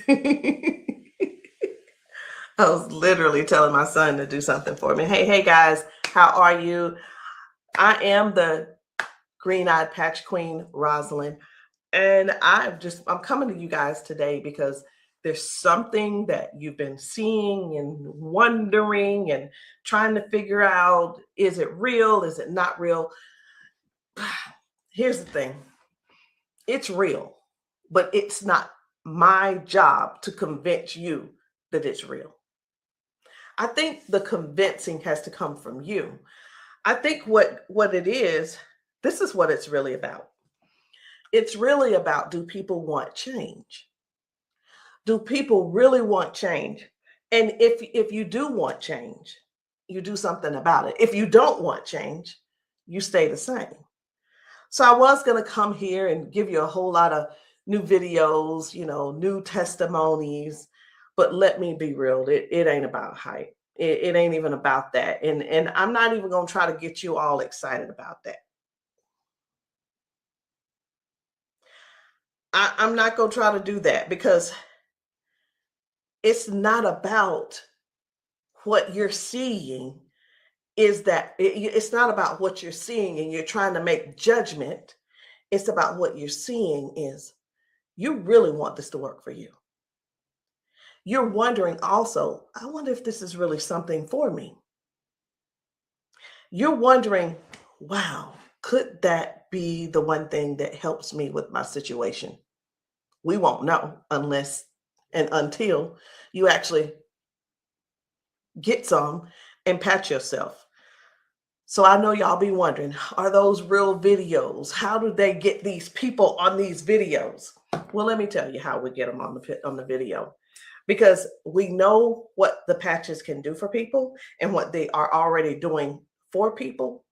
I was literally telling my son to do something for me. Hey guys, how are you? I am the green-eyed patch queen, Rosalind, and I'm coming to you guys today because there's something that you've been seeing and wondering and trying to figure out, is it real? Is it not real? Here's the thing. It's real, but it's not my job to convince you that it's real. I think the convincing has to come from you. I think what it is, this is what it's really about. It's really about, do people want change? Do people really want change? And if you do want change, you do something about it. If you don't want change, you stay the same. So I was going to come here and give you a whole lot of new videos, new testimonies, but let me be real, it ain't about hype. It ain't even about that. And I'm not even going to try to get you all excited about that. I'm not going to try to do that because it's not about what you're seeing. It's not about what you're seeing and you're trying to make judgment. It's about what you're seeing is you really want this to work for you. You're wondering also, I wonder if this is really something for me. You're wondering, wow, could that be the one thing that helps me with my situation? We won't know unless and until you actually get some and patch yourself. So I know y'all be wondering, are those real videos? How do they get these people on these videos? Well, let me tell you how we get them on the video. Because we know what the patches can do for people and what they are already doing for people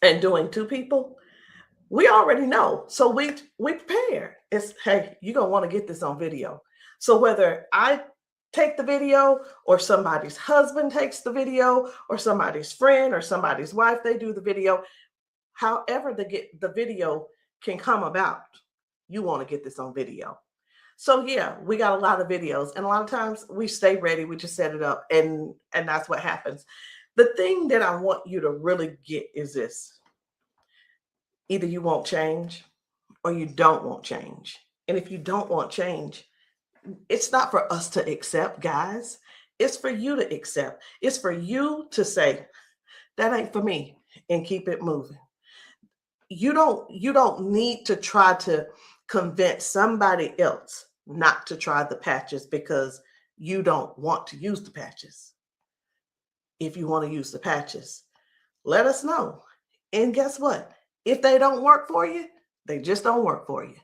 and doing to people. We already know. So we prepare. It's, hey, you're going to want to get this on video. So whether I take the video or somebody's husband takes the video or somebody's friend or somebody's wife, they do the video, however the video can come about, you want to get this on video. So yeah, we got a lot of videos and a lot of times we stay ready. We just set it up and that's what happens. The thing that I want you to really get is this. Either you won't change or you don't want change. And if you don't want change, it's not for us to accept, guys. It's for you to accept. It's for you to say, that ain't for me, and keep it moving. You don't need to try to convince somebody else not to try the patches because you don't want to use the patches. If you want to use the patches, let us know. And guess what? If they don't work for you, they just don't work for you.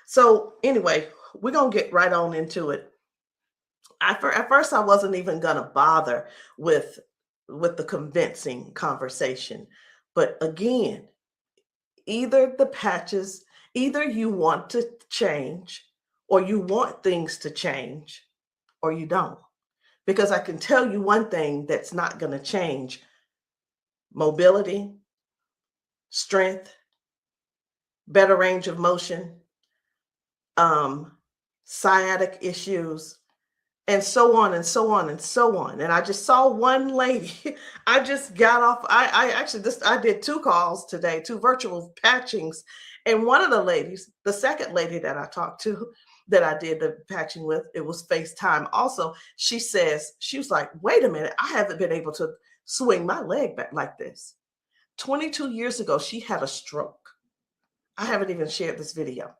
So anyway, we're going to get right on into it. At first, I wasn't even going to bother with the convincing conversation. But again, either the patches, either you want to change or you want things to change or you don't. Because I can tell you one thing that's not going to change: mobility, strength, better range of motion, sciatic issues, and so on and so on and so on. And I just saw one lady. I just got off. I did 2 calls today, 2 virtual patchings. And one of the ladies, the second lady that I talked to, that I did the patching with, it was FaceTime also. She was like, wait a minute, I haven't been able to swing my leg back like this. 22 years ago, she had a stroke. I haven't even shared this video.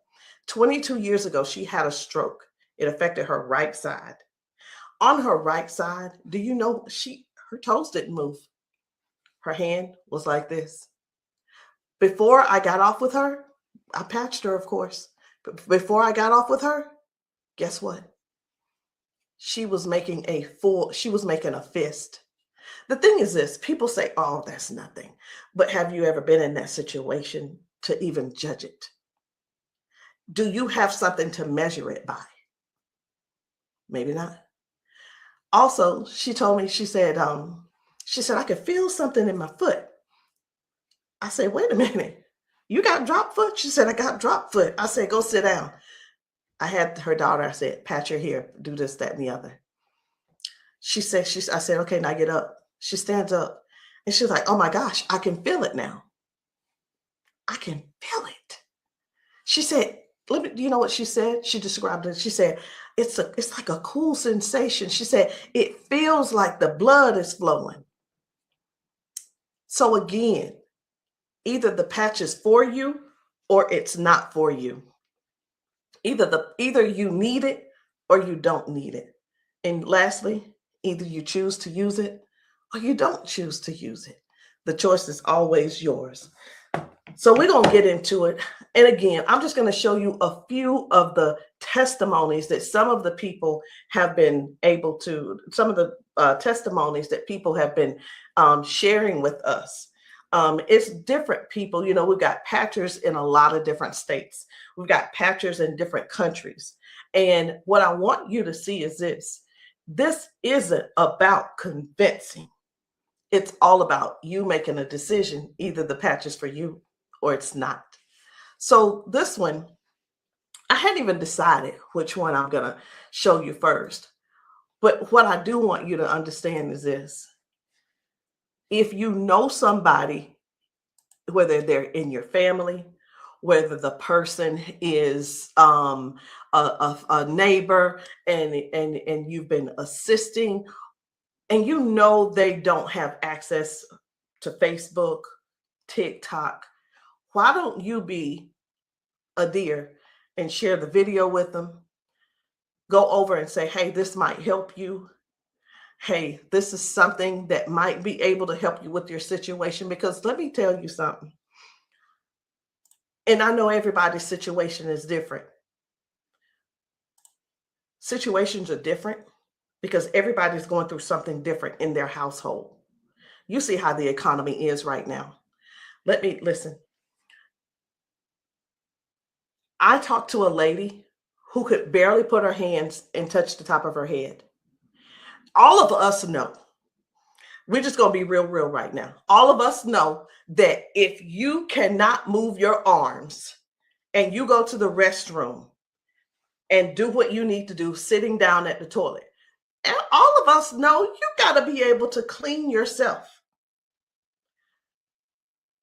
22 years ago, she had a stroke. It affected her right side. On her right side, do you know her toes didn't move? Her hand was like this. Before I got off with her, I patched her, of course. But before I got off with her, guess what? She was making a fist. The thing is this, people say, oh, that's nothing. But have you ever been in that situation to even judge it? Do you have something to measure it by? Maybe not. Also, she told me, she said, I could feel something in my foot. I said, wait a minute, you got drop foot? She said, I got drop foot. I said, go sit down. I had her daughter, I said, pat your hair, do this, that, and the other. I said, okay, now get up. She stands up and she's like, oh my gosh, I can feel it now. I can feel it. She said, do you know what she said? She described it. She said, it's like a cool sensation. She said, it feels like the blood is flowing. So again, either the patch is for you or it's not for you. Either you need it or you don't need it. And lastly, either you choose to use it or you don't choose to use it. The choice is always yours. So we're going to get into it. And again, I'm just going to show you a few of the testimonies that some of the people have been able to, some of the testimonies that people have been sharing with us. It's different people. You know, we've got patchers in a lot of different states. We've got patchers in different countries. And what I want you to see is this. This isn't about convincing. It's all about you making a decision. Either the patch is for you or it's not. So this one, I hadn't even decided which one I'm going to show you first. But what I do want you to understand is this. If you know somebody, whether they're in your family, whether the person is a neighbor and you've been assisting, and you know they don't have access to Facebook, TikTok, why don't you be a dear and share the video with them? Go over and say, hey, this might help you. Hey, this is something that might be able to help you with your situation. Because let me tell you something. And I know everybody's situation is different. Situations are different because everybody's going through something different in their household. You see how the economy is right now. Listen. I talked to a lady who could barely put her hands and touch the top of her head. All of us know, we're just going to be real right now. All of us know that if you cannot move your arms and you go to the restroom and do what you need to do sitting down at the toilet, and all of us know you got to be able to clean yourself.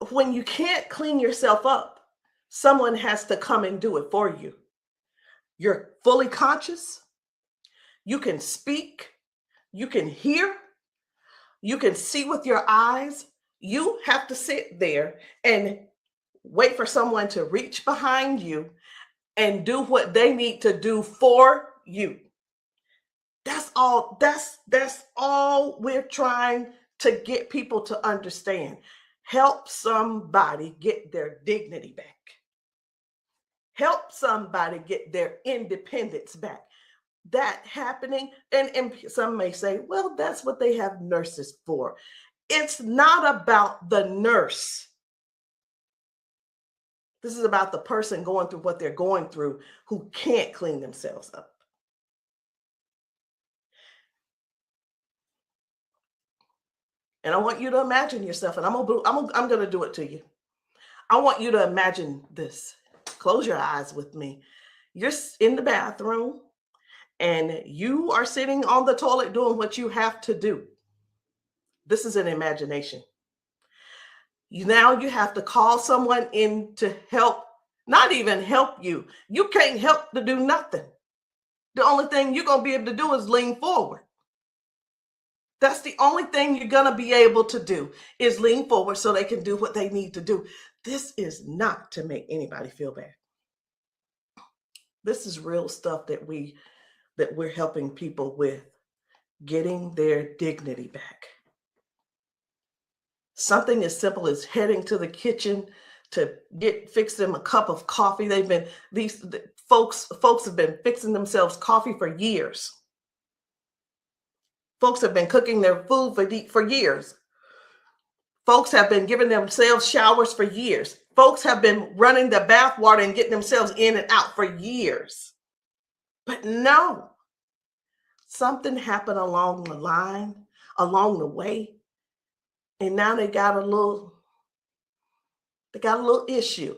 When you can't clean yourself up, someone has to come and do it for you. You're fully conscious. You can speak. You can hear. You can see with your eyes. You have to sit there and wait for someone to reach behind you and do what they need to do for you. That's all. That's all we're trying to get people to understand. Help somebody get their dignity back. Help somebody get their independence back. That happening, and some may say, well, that's what they have nurses for. It's not about the nurse. This is about the person going through what they're going through who can't clean themselves up. And I want you to imagine yourself, and I'm going to do it to you. I want you to imagine this. Close your eyes with me. You're in the bathroom and you are sitting on the toilet doing what you have to do. This is an imagination. Now you have to call someone in to help, not even help you. You can't help to do nothing. The only thing you're going to be able to do is lean forward. That's the only thing you're going to be able to do is lean forward so they can do what they need to do. This is not to make anybody feel bad. This is real stuff that we're helping people with, getting their dignity back. Something as simple as heading to the kitchen to fix them a cup of coffee. These folks have been fixing themselves coffee for years. Folks have been cooking their food for years. Folks have been giving themselves showers for years. Folks have been running the bath water and getting themselves in and out for years. But no, something happened along the line, along the way, and now they got a little issue.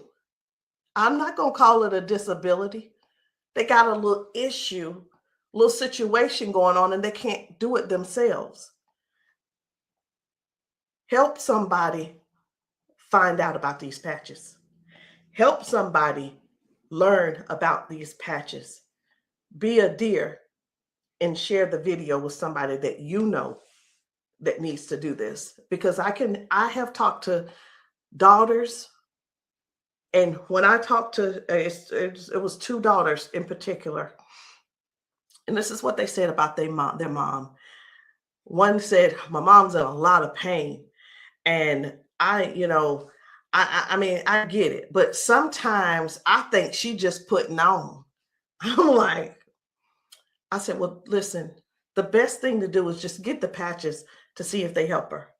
I'm not going to call it a disability They got a little issue, little situation going on, and they can't do it themselves. Help somebody find out about these patches. Help somebody learn about these patches. Be a dear and share the video with somebody that you know that needs to do this. Because I have talked to daughters, and when I talked to, it was two daughters in particular, and this is what they said about their mom. One said, my mom's in a lot of pain. And I mean, I get it, but sometimes I think she just putting on. I'm like, I said, well, listen, the best thing to do is just get the patches to see if they help her.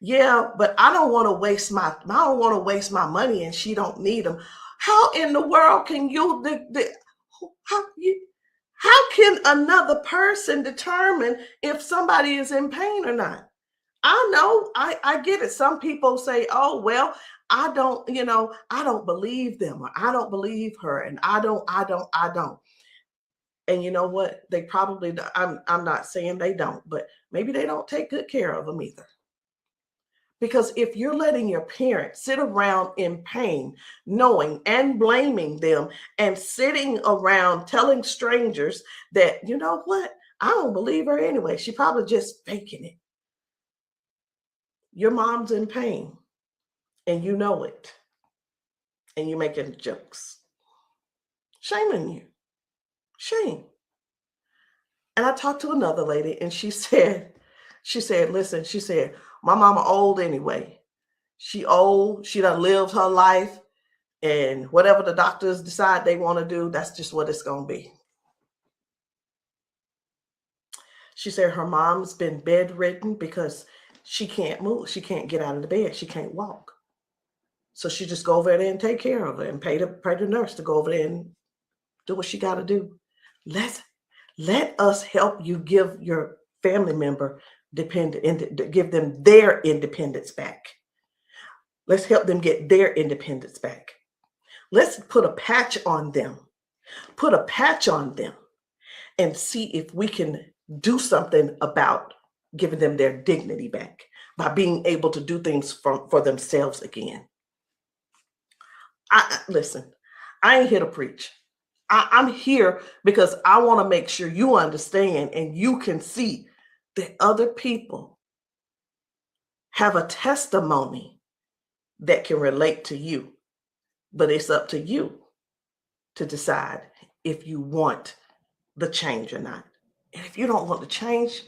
Yeah, but I don't want to waste my money and she don't need them. How in the world can how you how can another person determine if somebody is in pain or not? I know, I get it. Some people say, oh, well, I don't believe them, or I don't believe her, and I don't. And you know what? They probably, I'm not saying they don't, but maybe they don't take good care of them either. Because if you're letting your parents sit around in pain, knowing and blaming them, and sitting around telling strangers that, you know what, I don't believe her anyway, she probably just faking it. Your mom's in pain and you know it, and you're making jokes. Shame on you. Shame. And I talked to another lady and she said, listen, she said, my mama old anyway. She old, she done lived her life, and whatever the doctors decide they want to do, that's just what it's going to be. She said her mom's been bedridden because she can't move. She can't get out of the bed. She can't walk. So she just go over there and take care of her and pay the nurse to go over there and do what she got to do. Let us help you give your family member give them their independence back. Let's help them get their independence back. Let's put a patch on them. Put a patch on them and see if we can do something about giving them their dignity back by being able to do things for themselves again. Listen, I ain't here to preach. I'm here because I want to make sure you understand and you can see that other people have a testimony that can relate to you. But it's up to you to decide if you want the change or not. And if you don't want the change,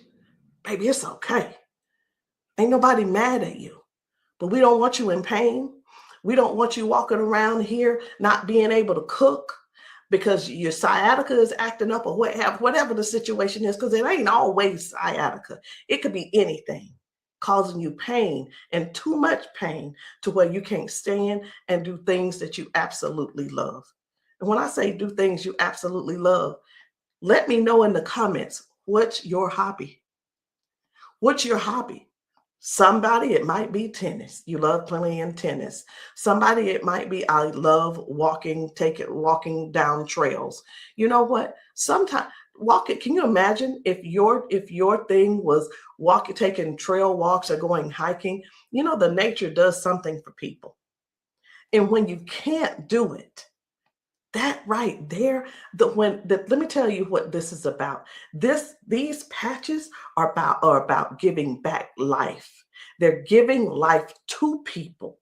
baby, it's okay. Ain't nobody mad at you. But we don't want you in pain. We don't want you walking around here not being able to cook because your sciatica is acting up, or whatever the situation is, because it ain't always sciatica. It could be anything causing you pain, and too much pain to where you can't stand and do things that you absolutely love. And when I say do things you absolutely love, let me know in the comments, what's your hobby? What's your hobby? Somebody, it might be tennis. You love playing tennis. Somebody, it might be, I love walking down trails. You know what? Sometimes walking, can you imagine if your thing was taking trail walks or going hiking? You know, the nature does something for people. And when you can't do it, that right there, let me tell you what this is about. These patches are about giving back life. They're giving life to people.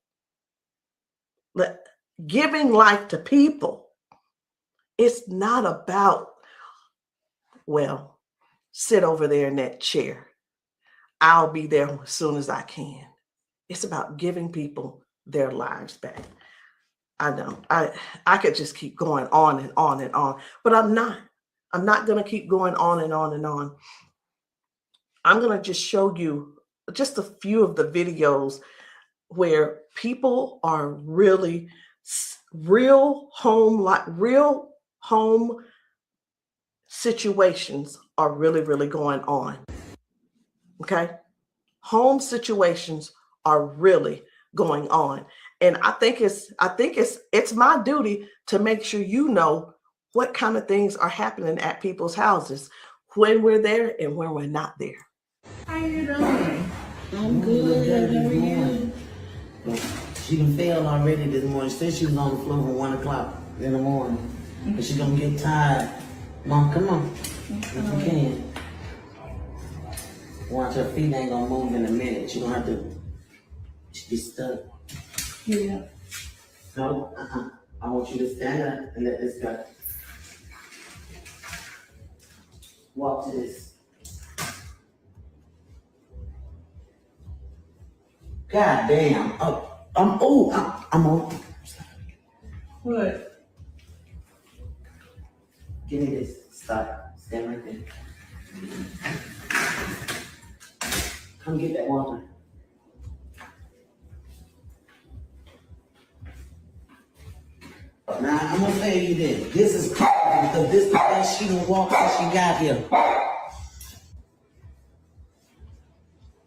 Giving life to people. It's not about, well, sit over there in that chair. I'll be there as soon as I can. It's about giving people their lives back. I know I could just keep going on and on and on, but I'm not going to keep going on and on and on. I'm going to just show you just a few of the videos where people are really real home situations are really going on. Okay? Home situations are really going on. And I think it's my duty to make sure you know what kind of things are happening at people's houses when we're there and when we're not there. How you doing? I'm good. How are you? She done failed already this morning. She said she was on the floor from 1 o'clock in the morning. But she gonna get tired. Mom, come on. If you can. Watch, her feet ain't gonna move in a minute. She gonna have to be stuck. Yeah. No, I want you to stand up and let this go. Walk to this. God damn. I'm on. What? Give me this. Stop. Stand right there. Come get that water. Now, I'm gonna tell you this. This is powerful because this is the best she done walked since she got here.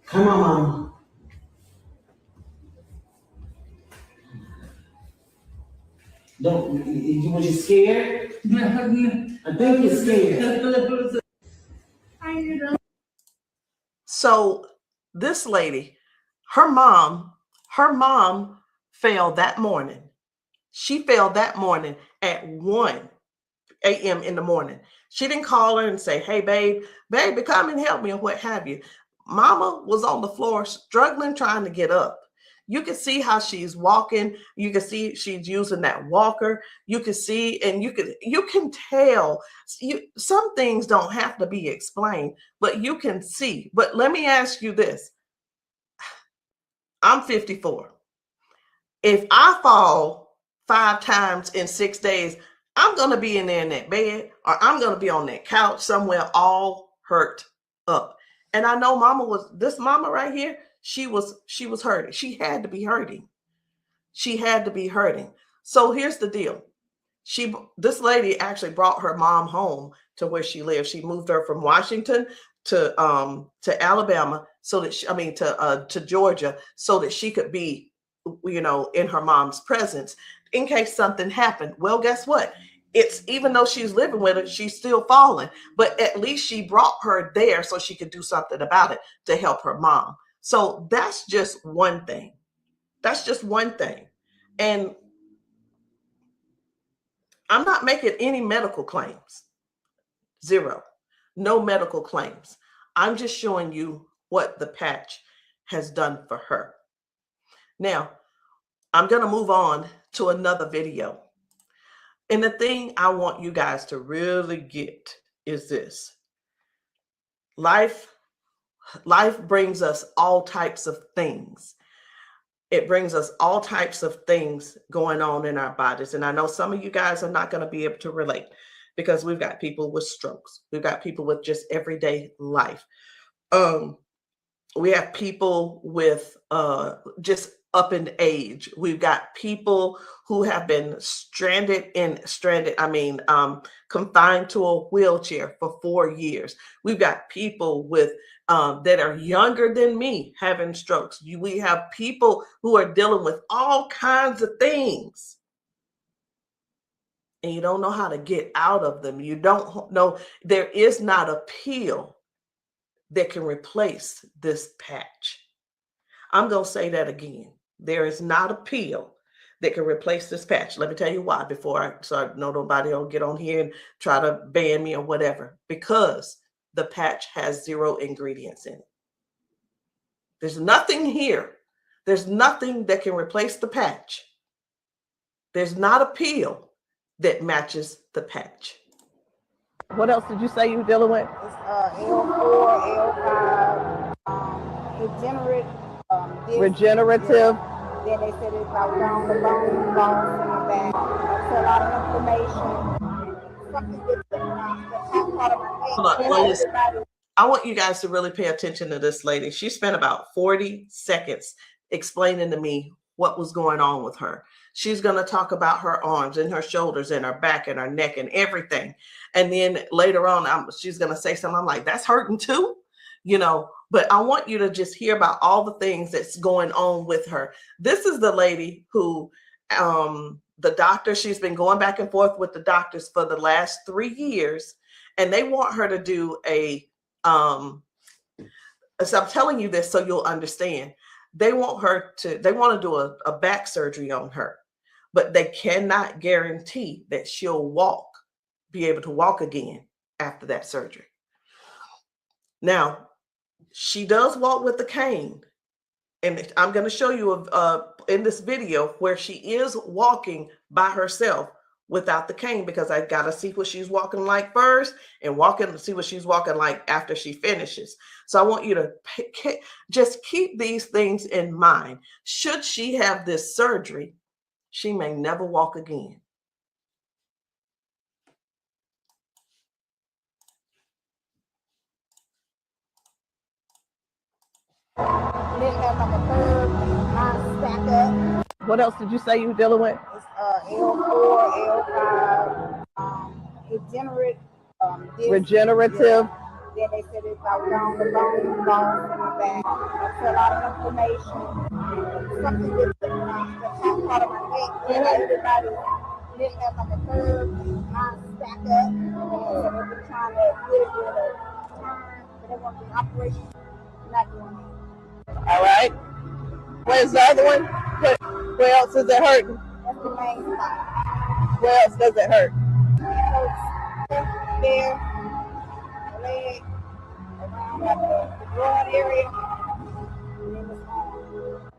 Come on, Mama. Was you scared? I think you're scared. How you doing? So this lady, her mom fell that morning. She fell that morning at 1 a.m. in the morning. She didn't call her and say, hey, baby, come and help me, or what have you. Mama was on the floor struggling, trying to get up. You can see how she's walking. You can see she's using that walker. You can see, and you can tell. Some things don't have to be explained, but you can see. But let me ask you this. I'm 54. If I fall 5 times in 6 days, I'm going to be in there in that bed, or I'm going to be on that couch somewhere all hurt up. And I know this mama right here, she was hurting. She had to be hurting. She had to be hurting. So here's the deal. This lady actually brought her mom home to where she lived. She moved her from Washington to Alabama to Georgia, so that she could be, in her mom's presence in case something happened. Well, guess what? It's, even though she's living with her, she's still falling, but at least she brought her there so she could do something about it to help her mom. So that's just one thing. That's just one thing. And I'm not making any medical claims. Zero. No medical claims. I'm just showing you what the patch has done for her. Now, I'm going to move on to another video. And the thing I want you guys to really get is this. Life brings us all types of things. It brings us all types of things going on in our bodies. And I know some of you guys are not going to be able to relate, because we've got people with strokes. We've got people with just everyday life. We have people with just up in age. We've got people who have been confined to a wheelchair for 4 years. We've got people with that are younger than me having strokes. We have people who are dealing with all kinds of things, and you don't know how to get out of them. You don't know. There is not a pill that can replace this patch. I'm going to say that again. There is not a pill that can replace this patch. Let me tell you why, so I know nobody will get on here and try to ban me or whatever. Because the patch has 0 ingredients in it. There's nothing here. There's nothing that can replace the patch. There's not a pill that matches the patch. What else did you say you were dealing with? It's L4, L5, Regenerative. Yeah. Then they said it's about down the bone, loss in the back. That's a lot of inflammation. Something that's part of my head. I want you guys to really pay attention to this lady. She spent about 40 seconds explaining to me what was going on with her. She's going to talk about her arms and her shoulders and her back and her neck and everything. And then later on, she's going to say something. I'm like, that's hurting too, but I want you to just hear about all the things that's going on with her. This is the lady who the doctor, she's been going back and forth with the doctors for the last 3 years, and they want her to do a, so I'm telling you this so you'll understand. They want to do a back surgery on her, but they cannot guarantee that she'll be able to walk again after that surgery. Now, she does walk with the cane. And I'm going to show you in this video where she is walking by herself without the cane, because I got to see what she's walking like first and see what she's walking like after she finishes. So I want you to just keep these things in mind. Should she have this surgery, she may never walk again. What else did you say you were dealing with? It's L4, L5, regenerative. Yeah. Then they said it's out down the bone in the back. That's a lot of inflammation. Something with the top part of my neck. Everybody living at like a curve, mine stack up. So they've been trying to get it with a turn, but they want the operation. Not doing it. All right. Where's the other one? Where else is it hurting? That's the main spot. Where else does it hurt? It hurts there, leg, around like the broad area, and then it's on.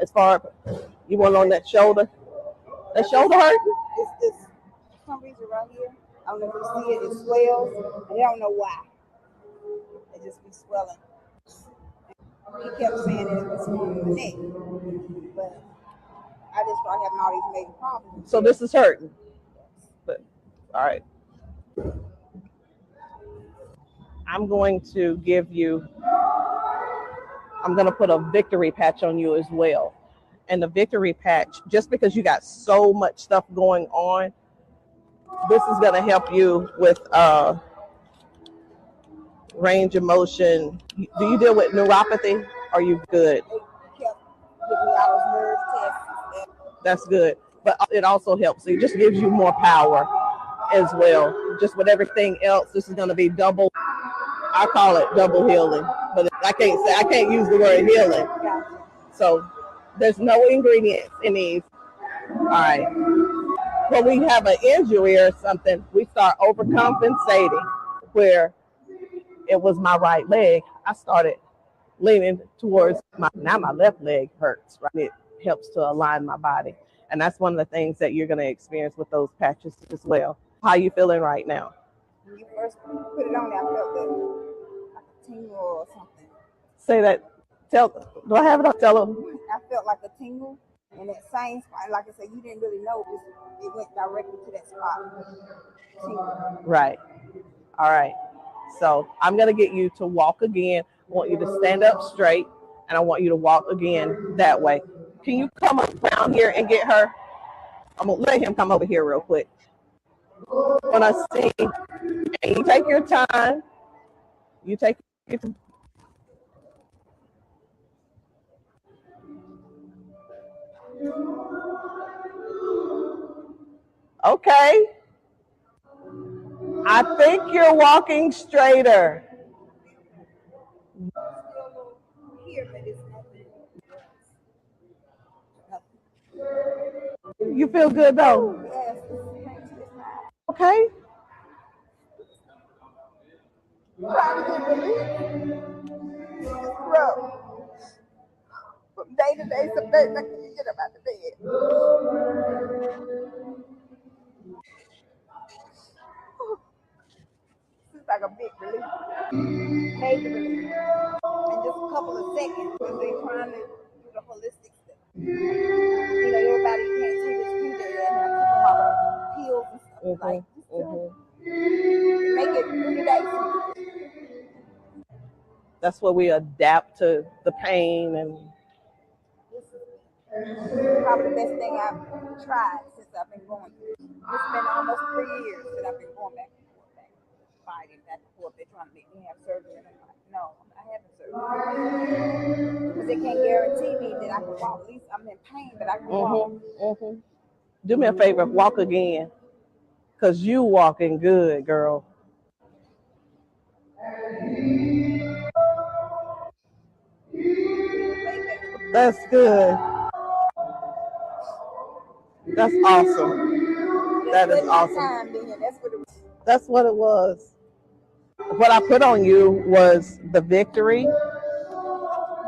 As far you want on that shoulder? That shoulder hurt? It's this, for some reason right here, I don't know if you see it, it swells, and they don't know why. It just be swelling. He kept saying that it was from the neck, but I just started having all these major problems. So this is hurting. But all right. I'm going to put a victory patch on you as well. And the victory patch, just because you got so much stuff going on, this is going to help you with range of motion. Do you deal with neuropathy? Are you good? They kept giving me all those nerve tests. That's good. But it also helps. It just gives you more power as well. Just with everything else, this is going to be double. I call it double healing, but I can't use the word healing. So there's no ingredients in these. All right. When we have an injury or something, we start overcompensating. Where it was my right leg, I started leaning towards my left leg hurts, right? It helps to align my body. And that's one of the things that you're going to experience with those patches as well. How are you feeling right now? When you first put it on there, I felt like a tingle or something. Say that. Do I have it up? Tell them. I felt like a tingle, and that same spot, like I said, you didn't really know it went directly to that spot. Tingle. Right. All right. So I'm going to get you to walk again. I want you to stand up straight, and I want you to walk again that way. Can you come around here and get her? I'm going to let him come over here real quick. When I sing, and you take your time. You take your time. Okay. I think you're walking straighter. You feel good though? Okay. From day to day, some days I can't get up out of bed. It's like a big relief, major relief, in just a couple of seconds because they're trying to do the holistic stuff. Everybody can't see this finger and I keep them all peels and stuff like make it 3 days. That's where we adapt to the pain and. This is probably the best thing I've tried since I've been going through. It's been almost 3 years that I've been going back and forth, fighting back and forth. They're trying to make me have surgery, and I'm like, no, I'm not having surgery because they can't guarantee me that I can walk. At least I'm in pain, but I can walk. Do me a favor, walk again, because you walking good, girl. That's good. That's awesome. That is awesome. That's what it was. What I put on you was the victory,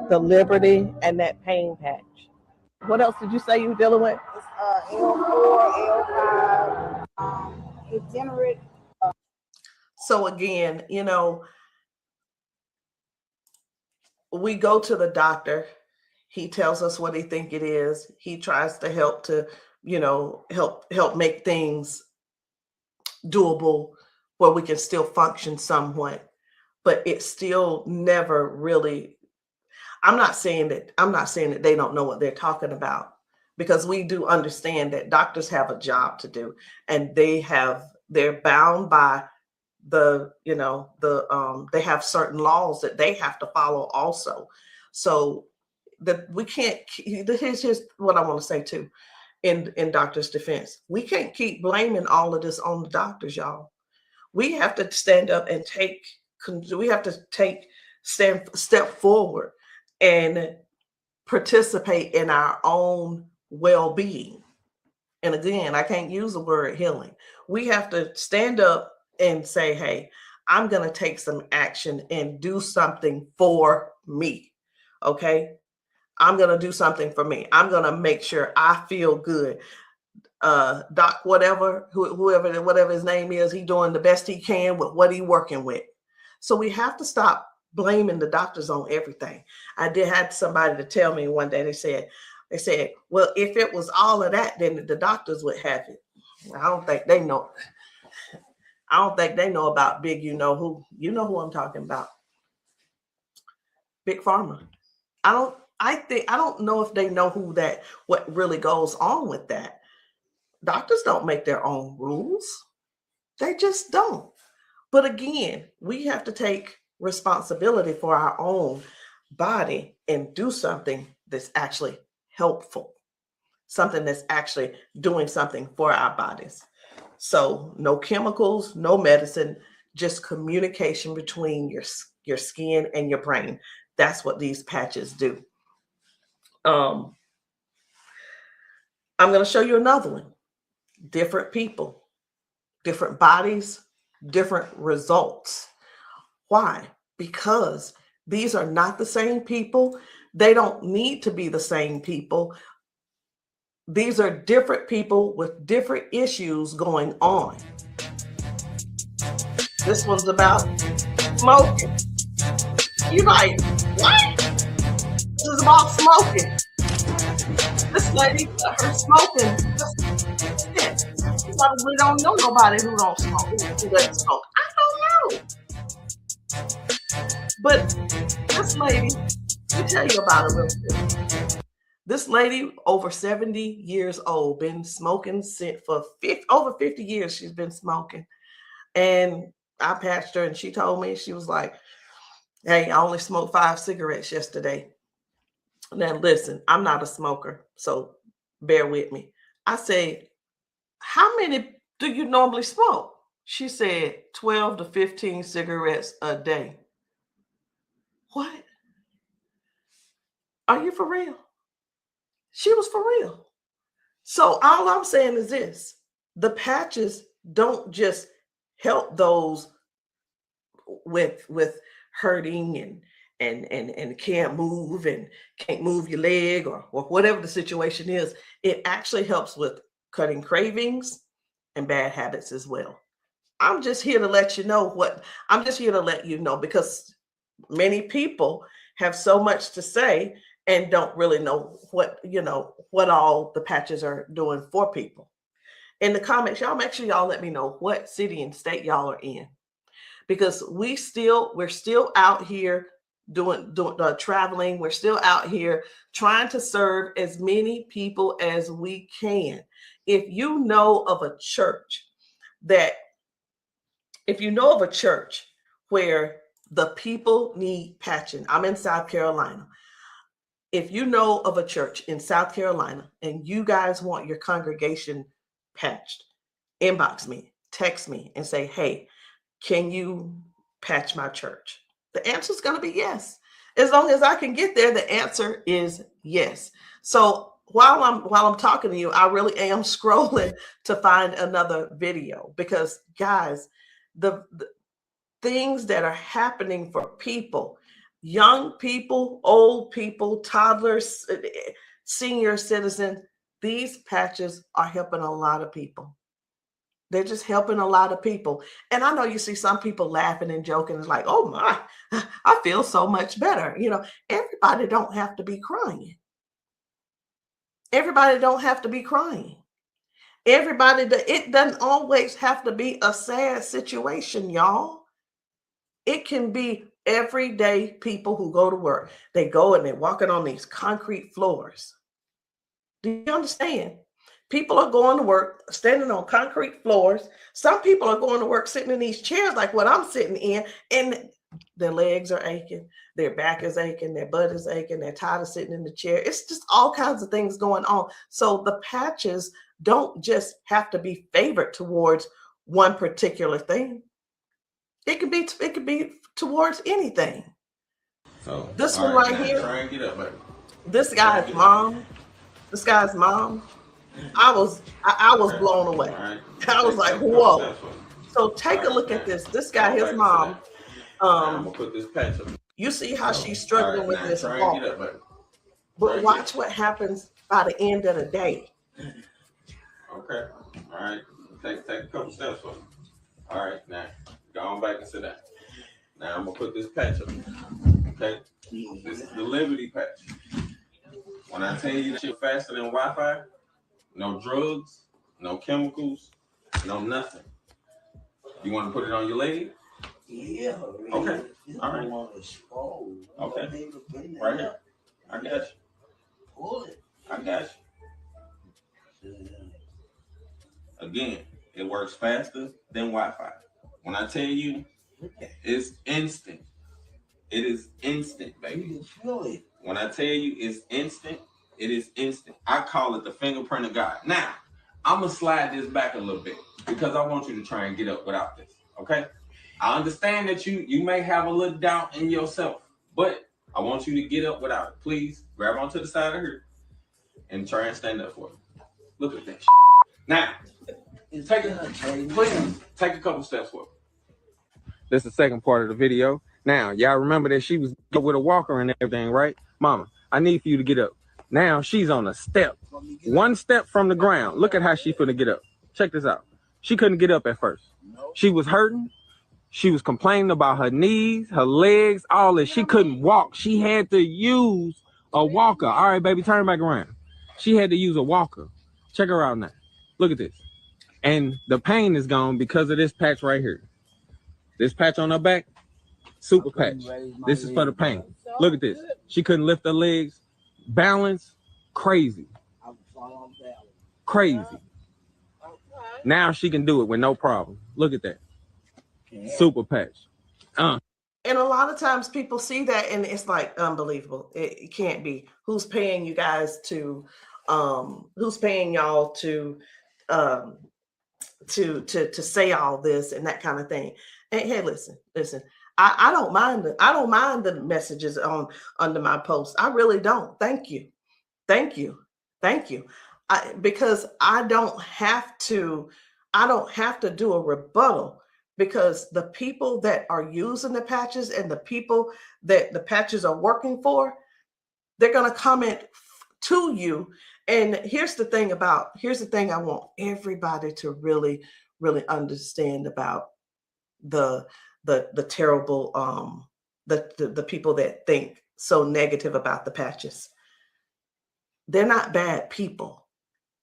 the liberty, and that pain patch. What else did you say you were dealing with? It's L4, L5, degenerate. So again, we go to the doctor. He tells us what he think it is. He tries to help help make things doable where we can still function somewhat, but it's still never really. I'm not saying that they don't know what they're talking about, because we do understand that doctors have a job to do, and they're bound by they have certain laws that they have to follow also. So that we can't. Here's what I want to say too. In doctors' defense, we can't keep blaming all of this on the doctors, y'all. We have to stand up and step forward and participate in our own well-being. And again, I can't use the word healing. We have to stand up and say, hey, I'm going to take some action and do something for me. Okay. I'm going to do something for me. I'm going to make sure I feel good. Doc, whatever his name is, he's doing the best he can with what he's working with. So we have to stop blaming the doctors on everything. I had somebody to tell me one day, they said, well, if it was all of that, then the doctors would have it. I don't think they know. I don't think they know about big, you know who I'm talking about. Big Pharma. I don't know if they know what really goes on with that. Doctors don't make their own rules. They just don't. But again, we have to take responsibility for our own body and do something that's actually helpful, something that's actually doing something for our bodies. So no chemicals, no medicine, just communication between your skin and your brain. That's what these patches do. I'm going to show you another one. Different people, different bodies, different results. Why? Because these are not the same people. They don't need to be the same people. These are different people with different issues going on. This one's about smoking. You're like, what? This is about smoking. This lady, her smoking. You probably don't know nobody who don't smoke, who doesn't smoke. I don't know. But this lady, let me tell you about her real quick. This lady, over 70 years old, been smoking for over 50 years. She's been smoking. And I patched her, and she told me, she was like, hey, I only smoked 5 cigarettes yesterday. Now, listen, I'm not a smoker, so bear with me. I said, how many do you normally smoke? She said 12 to 15 cigarettes a day. What? Are you for real? She was for real. So all I'm saying is this: the patches don't just help those with hurting and can't move and can't move your leg or whatever the situation is. It actually helps with cutting cravings and bad habits as well. I'm just here to let you know because many people have so much to say and don't really know what all the patches are doing for people. In the comments, y'all make sure y'all let me know what city and state y'all are in, because we're still out here doing traveling. We're still out here trying to serve as many people as we can. If you know of a church where the people need patching, I'm in South Carolina. if you know of a church in South Carolina and you guys want your congregation patched, inbox me, text me, and say, hey, can you patch my church? The answer is going to be yes. As long as I can get there, the answer is yes. So while I'm talking to you, I really am scrolling to find another video, because guys, the things that are happening for people, young people, old people, toddlers, senior citizens, these patches are helping a lot of people. They're just helping a lot of people. And I know you see some people laughing and joking. It's like, oh my, I feel so much better. You know, everybody don't have to be crying. Everybody don't have to be crying. It doesn't always have to be a sad situation, y'all. It can be everyday people who go to work. They go and they're walking on these concrete floors. Do you understand? People are going to work standing on concrete floors. Some people are going to work sitting in these chairs like what I'm sitting in, and their legs are aching, their back is aching, their butt is aching, they're tired of sitting in the chair. It's just all kinds of things going on. So the patches don't just have to be favored towards one particular thing. It could be towards anything. So this one right here, try and get up, baby. This guy's mom, I was blown away. Right. I was like, whoa. So take a look at this. This guy, his mom, I'm gonna put this patch up. you see how she's struggling with this try walk. and get up, baby. But watch what happens by the end of the day. Okay. All right. Take a couple steps for me. All right. Now go on back and sit down. Now I'm gonna put this patch up. Okay. This is the Liberty patch. When I tell you that you're faster than Wi-Fi, no drugs, no chemicals, no nothing. You want to put it on your leg? Yeah. Okay. All right. Okay. Right here. I got you. Pull it. I got you. Again, it works faster than Wi-Fi. When I tell you, it's instant. It is instant, baby. You can feel it. When I tell you it's instant, it is instant. I call it the fingerprint of God. Now, I'm going to slide this back a little bit because I want you to try and get up without this, okay? I understand that you may have a little doubt in yourself, but I want you to get up without it. Please grab onto the side of her and try and stand up for me. Look at that shit. Now, take a couple steps forward. This is the second part of the video. Now, y'all remember that she was with a walker and everything, right? Mama, I need for you to get up. Now she's on a step. One step from the ground. Look at how she finna get up. Check this out. She couldn't get up at first. She was hurting. She was complaining about her knees, her legs, all this. She couldn't walk. She had to use a walker. All right, baby, turn back around. She had to use a walker. Check her out now. Look at this. And the pain is gone because of this patch right here. This patch on her back, super patch. This is for the pain. Look at this. She couldn't lift her legs. Balance, crazy. Crazy. Now she can do it with no problem. Look at that. Super patch. And a lot of times people see that and it's like unbelievable. It can't be. Who's paying you guys to who's paying y'all to say all this and that kind of thing. And hey, listen. I don't mind the messages under my post. I really don't. Thank you. Because I don't have to do a rebuttal, because the people that are using the patches and the people that the patches are working for, they're going to comment to you. And here's the thing I want everybody to really, really understand about the terrible, the people that think so negative about the patches. They're not bad people.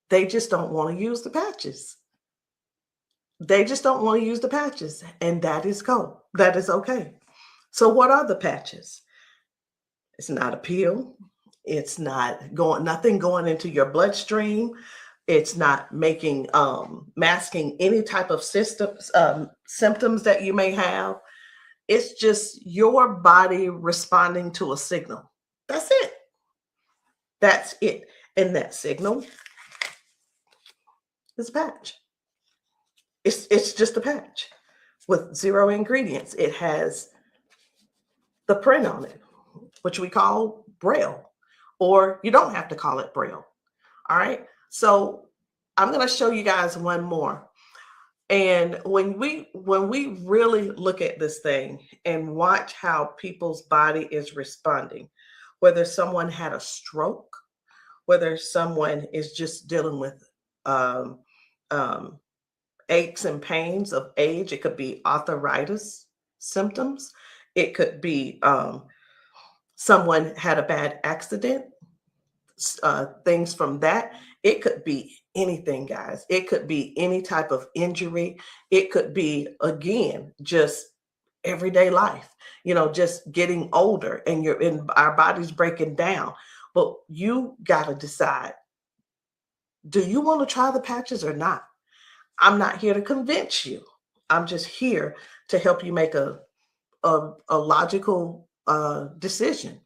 They just don't want to use the patches. And that is cool. That is okay. So what are the patches? It's not a pill. It's not nothing going into your bloodstream. It's not masking any type of symptoms that you may have. It's just your body responding to a signal. That's it. That's it. And that signal is a patch. It's just a patch with 0 ingredients. It has the print on it, which we call Braille, or you don't have to call it Braille. All right. So I'm going to show you guys one more. And when we really look at this thing and watch how people's body is responding, whether someone had a stroke, whether someone is just dealing with aches and pains of age, it could be arthritis symptoms, it could be someone had a bad accident, things from that. It could be anything, guys. It could be any type of injury. It could be, again, just everyday life, just getting older and our body's breaking down. But you got to decide, do you want to try the patches or not? I'm not here to convince you. I'm just here to help you make a logical decision.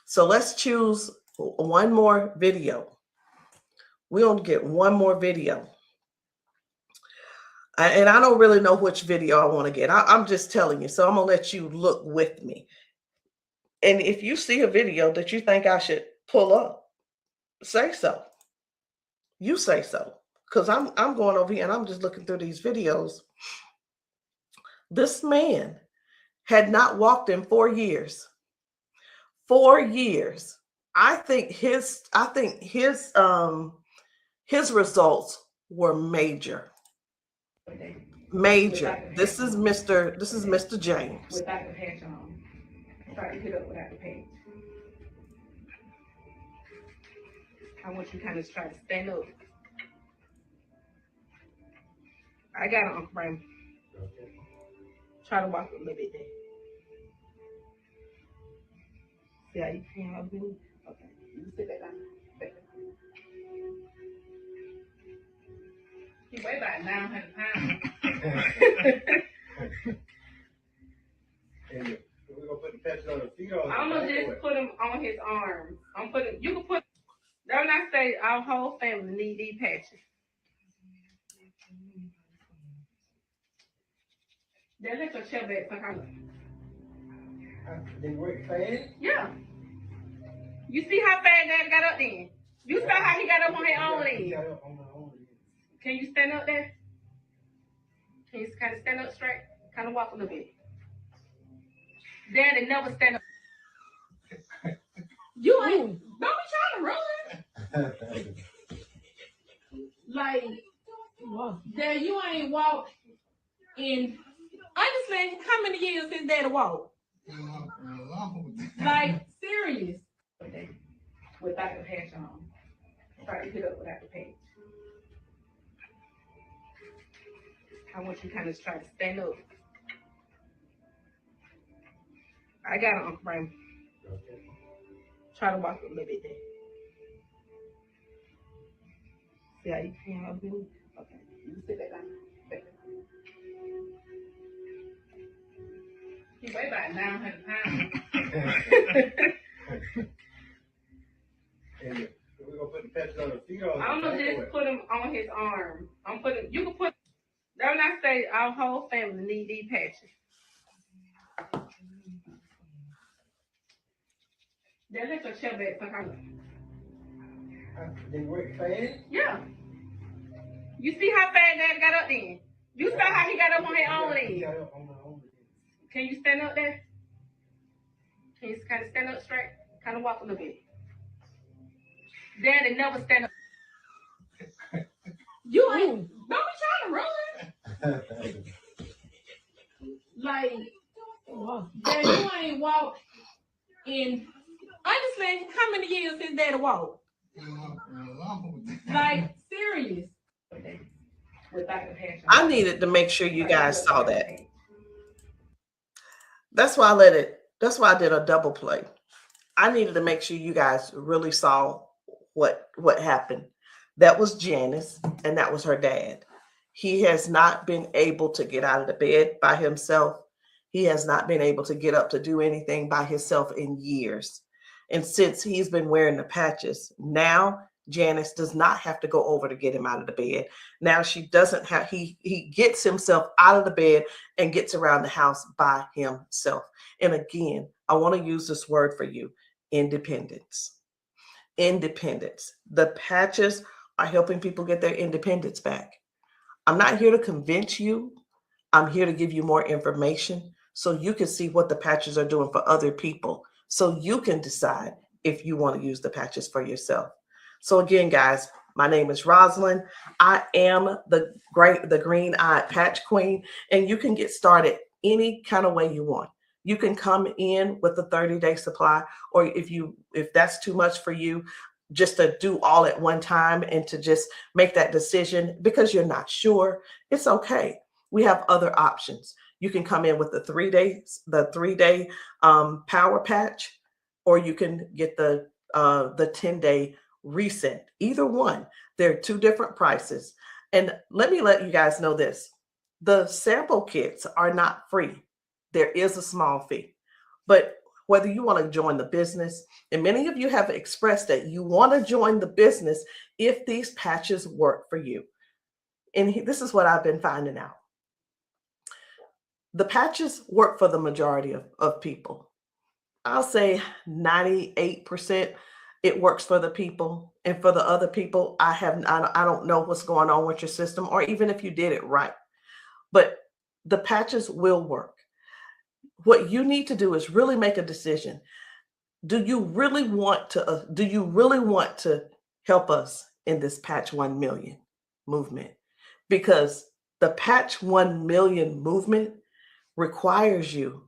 So let's choose one more video. We're going to get one more video. And I don't really know which video I want to get. I'm just telling you. So I'm going to let you look with me. And if you see a video that you think I should pull up, say so. You say so. Because I'm going over here and I'm just looking through these videos. This man had not walked in 4 years. 4 years. I think his results were major. Major. This is Mr. James. Without the patch on. Try to hit up without the patch. I want you to kind of try to stand up. I got it, Uncle Brian. Try to walk a little bit there. See how you can help me? Okay. You sit back down. He weigh about 900 pounds. We're gonna put the patch on his feet. I'm gonna just put him on his arms. You can put, don't I say our whole family need these patches. Then let your chair back some They work fast? Yeah. You see how fast Daddy got up then? You saw how he got up on his own leg. Can you stand up there? Can you kind of stand up straight? Kind of walk a little bit. Daddy never stand up. You ain't, don't be trying to run. Like, Dad, you ain't walked in, honestly, how many years since Daddy walked? Like, serious. Without the patch on. Try to hit up without the patch. I want you to kind of try to stand up. I got it, Uncle Brian. Try to walk a little bit there. See how you can help me? Okay. You sit back down. He weigh about 900 pounds. We're gonna put the patch on his feet. I'm gonna just put him on his arm. You can put, don't I say our whole family need these patches. Then let your chair back some They work fast? Yeah. You see how fast Daddy got up then? You saw how he got up on his own leg. Can you stand up there? Can you kind of stand up straight? Kind of walk a little bit. Daddy never stand up. You ain't, don't be trying to run. Like, Daddy, you ain't walked in, honestly, how many years since Daddy walked? Like, serious. Without the patch on. I needed to make sure you guys saw that. That's why I did a double play. I needed to make sure you guys really saw what happened. That was Janice, and that was her dad. He has not been able to get out of the bed by himself. He has not been able to get up to do anything by himself in years. And since he's been wearing the patches, now Janice does not have to go over to get him out of the bed. Now she doesn't have, he gets himself out of the bed and gets around the house by himself. And again, I want to use this word for you, independence. Independence. The patches are helping people get their independence back. I'm not here to convince you. I'm here to give you more information so you can see what the patches are doing for other people, so you can decide if you want to use the patches for yourself. So again, guys, my name is Rosalind. I am the green-eyed patch queen, and you can get started any kind of way you want. You can come in with a 30-day supply, or if that's too much for you, just to do all at one time and to just make that decision because you're not sure, it's okay. We have other options. You can come in with the 3-day power patch, or you can get the 10-day reset. Either one. There are two different prices. And let me let you guys know this. The sample kits are not free. There is a small fee. But whether you want to join the business, and many of you have expressed that you want to join the business if these patches work for you. And this is what I've been finding out. The patches work for the majority of people. I'll say 98% it works for the people. And for the other people, I don't know what's going on with your system, or even if you did it right. But the patches will work. What you need to do is really make a decision. Do you really want to help us in this Patch 1 Million movement? Because the Patch 1 Million movement requires you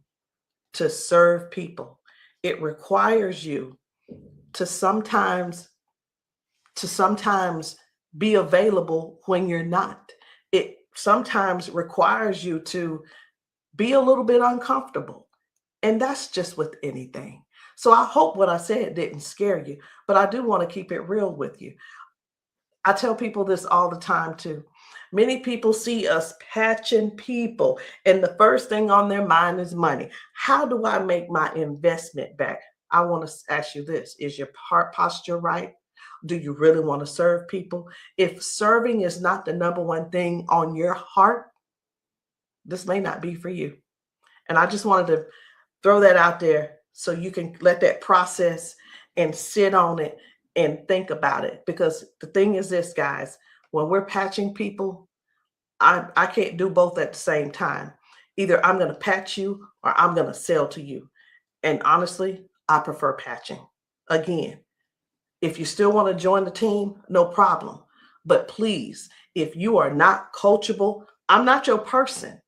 to serve people. It requires you to sometimes be available when you're not. It sometimes requires you to be a little bit uncomfortable. And that's just with anything. So I hope what I said didn't scare you, but I do want to keep it real with you. I tell people this all the time too. Many people see us patching people, and the first thing on their mind is money. How do I make my investment back? I want to ask you this. Is your heart posture right? Do you really want to serve people? If serving is not the number one thing on your heart, this may not be for you. And I just wanted to throw that out there so you can let that process and sit on it and think about it. Because the thing is this, guys, when we're patching people, I can't do both at the same time. Either I'm going to patch you or I'm going to sell to you. And honestly, I prefer patching. Again, if you still want to join the team, no problem. But please, if you are not coachable, I'm not your person.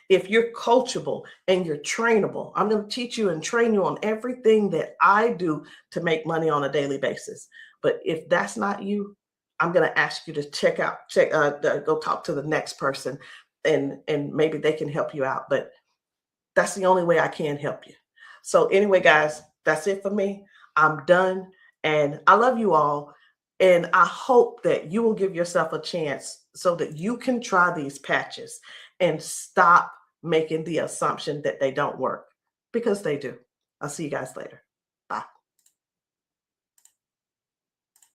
If you're coachable and you're trainable, I'm going to teach you and train you on everything that I do to make money on a daily basis. But if that's not you, I'm going to ask you to go talk to the next person, and maybe they can help you out. But that's the only way I can help you. So anyway, guys, that's it for me. I'm done. And I love you all. And I hope that you will give yourself a chance so that you can try these patches and stop making the assumption that they don't work, because they do. I'll see you guys later.